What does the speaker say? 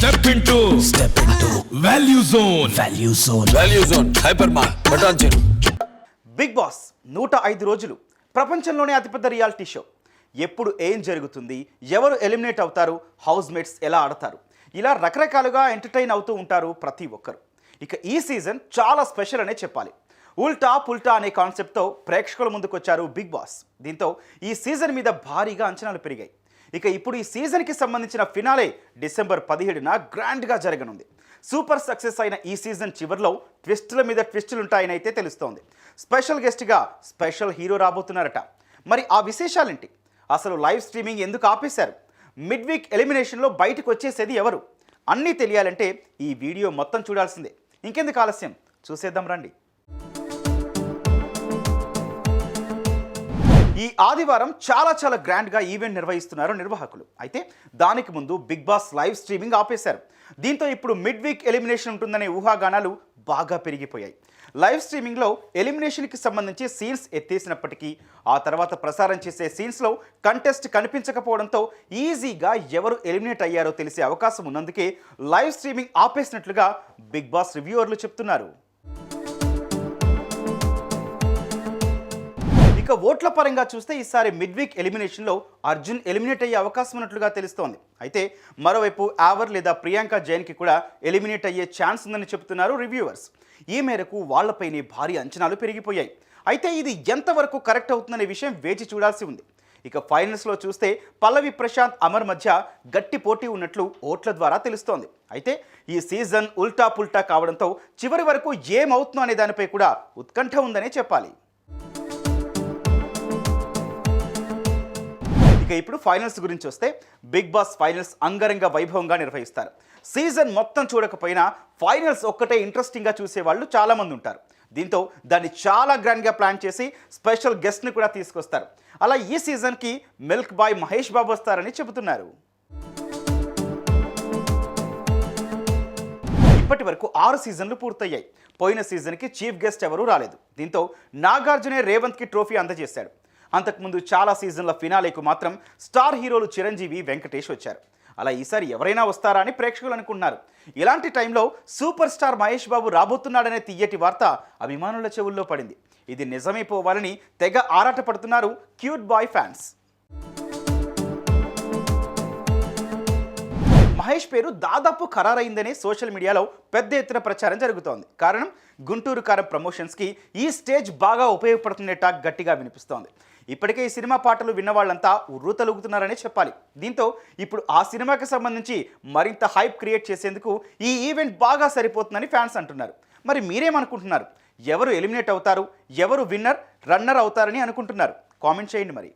Step into Value Zone. Value Zone. Hypermart. Button చెరు. Bigg Boss 105 రోజులు ప్రపంచంలోనే అతిపెద్ద రియాలిటీ షో. ఎప్పుడు ఏం జరుగుతుంది, ఎవరు ఎలిమినేట్ అవుతారు, హౌస్ మేట్స్ ఎలా ఆడతారు, ఇలా రకరకాలుగా ఎంటర్టైన్ అవుతూ ఉంటారు ప్రతి ఒక్కరు. ఇక ఈ సీజన్ చాలా స్పెషల్ అనే చెప్పాలి. ఉల్టా పుల్టా అనే కాన్సెప్ట్తో ప్రేక్షకుల ముందుకు వచ్చారు బిగ్ బాస్. దీంతో ఈ సీజన్ మీద భారీగా అంచనాలు పెరిగాయి. ఇక ఇప్పుడు ఈ సీజన్కి సంబంధించిన ఫినాలే డిసెంబర్ 17న గ్రాండ్గా జరగనుంది. సూపర్ సక్సెస్ అయిన ఈ సీజన్ చివరిలో ట్విస్టుల మీద ట్విస్టులు ఉంటాయని అయితే తెలుస్తోంది. స్పెషల్ గెస్ట్గా స్పెషల్ హీరో రాబోతున్నారట. మరి ఆ విశేషాలేంటి, అసలు లైవ్ స్ట్రీమింగ్ ఎందుకు ఆపేశారు, మిడ్ వీక్ ఎలిమినేషన్లో బయటకు వచ్చేసేది ఎవరు, అన్నీ తెలియాలంటే ఈ వీడియో మొత్తం చూడాల్సిందే. ఇంకెందుకు ఆలస్యం, చూసేద్దాం రండి. ఈ ఆదివారం చాలా గ్రాండ్గా ఈవెంట్ నిర్వహిస్తున్నారు నిర్వాహకులు. అయితే దానికి ముందు బిగ్ బాస్ లైవ్ స్ట్రీమింగ్ ఆపేశారు. దీంతో ఇప్పుడు మిడ్ వీక్ ఎలిమినేషన్ ఉంటుందనే ఊహాగానాలు బాగా పెరిగిపోయాయి. లైవ్ స్ట్రీమింగ్లో ఎలిమినేషన్కి సంబంధించి సీన్స్ ఎత్తేసినప్పటికీ ఆ తర్వాత ప్రసారం చేసే సీన్స్లో కంటెస్ట్ కనిపించకపోవడంతో ఈజీగా ఎవరు ఎలిమినేట్ అయ్యారో తెలిసే అవకాశం ఉన్నందుకే లైవ్ స్ట్రీమింగ్ ఆపేసినట్లుగా బిగ్ బాస్ రివ్యూవర్లు చెప్తున్నారు. ఇక ఓట్ల పరంగా చూస్తే ఈసారి మిడ్ వీక్ ఎలిమినేషన్లో అర్జున్ ఎలిమినేట్ అయ్యే అవకాశం ఉన్నట్లుగా తెలుస్తోంది. అయితే మరోవైపు యావర్ లేదా ప్రియాంక జైన్కి కూడా ఎలిమినేట్ అయ్యే ఛాన్స్ ఉందని చెబుతున్నారు రివ్యూవర్స్. ఈ మేరకు వాళ్లపైనే భారీ అంచనాలు పెరిగిపోయాయి. అయితే ఇది ఎంతవరకు కరెక్ట్ అవుతుందనే విషయం వేచి చూడాల్సి ఉంది. ఇక ఫైనల్స్లో చూస్తే పల్లవి ప్రశాంత్ అమర్ మధ్య గట్టి పోటీ ఉన్నట్లు ఓట్ల ద్వారా తెలుస్తోంది. అయితే ఈ సీజన్ ఉల్టా పుల్టా కావడంతో చివరి వరకు ఏమవుతుందో అనే దానిపై కూడా ఉత్కంఠ ఉందనే చెప్పాలి. ఇక ఇప్పుడు ఫైనల్స్ గురించి వస్తే బిగ్ బాస్ ఫైనల్స్ అంగరంగ వైభవంగా నిర్వహిస్తారు. సీజన్ మొత్తం చూడకపోయినా ఫైనల్స్ ఒక్కటే ఇంట్రెస్టింగ్గా చూసేవాళ్ళు చాలామంది ఉంటారు. దీంతో దాన్ని చాలా గ్రాండ్గా ప్లాన్ చేసి స్పెషల్ గెస్ట్ని కూడా తీసుకొస్తారు. అలా ఈ సీజన్కి మిల్క్ బాయ్ మహేష్ బాబు వస్తారని చెబుతున్నారు. ఇప్పటి వరకు 6 సీజన్లు పూర్తయ్యాయి. పోయిన సీజన్కి చీఫ్ గెస్ట్ ఎవరూ రాలేదు. దీంతో నాగార్జునే రేవంత్కి ట్రోఫీ అందజేశాడు. అంతకుముందు చాలా సీజన్ల ఫినాలేకు మాత్రం స్టార్ హీరోలు చిరంజీవి, వెంకటేష్ వచ్చారు. అలా ఈసారి ఎవరైనా వస్తారా అని ప్రేక్షకులు అనుకున్నారు. ఇలాంటి టైంలో సూపర్ స్టార్ మహేష్ బాబు రాబోతున్నాడనే తీయటి వార్త అభిమానుల చెవుల్లో పడింది. ఇది నిజమైపోవాలని తెగ ఆరాటపడుతున్నారు క్యూట్ బాయ్ ఫ్యాన్స్. మహేష్ పేరు దాదాపు ఖరారైందనే సోషల్ మీడియాలో పెద్ద ఎత్తున ప్రచారం జరుగుతోంది. కారణం గుంటూరు కారం ప్రమోషన్స్కి ఈ స్టేజ్ బాగా ఉపయోగపడుతుందే టాక్ గట్టిగా వినిపిస్తోంది. ఇప్పటికే ఈ సినిమా పాటలు విన్నవాళ్ళంతా ఉర్రూతలుగుతున్నారనే చెప్పాలి. దీంతో ఇప్పుడు ఆ సినిమాకి సంబంధించి మరింత హైప్ క్రియేట్ చేసేందుకు ఈ ఈవెంట్ బాగా సరిపోతుందని ఫ్యాన్స్ అంటున్నారు. మరి మీరేమనుకుంటున్నారు? ఎవరు ఎలిమినేట్ అవుతారు, ఎవరు విన్నర్ రన్నర్ అవుతారని అనుకుంటున్నారు? కామెంట్ చేయండి మరి.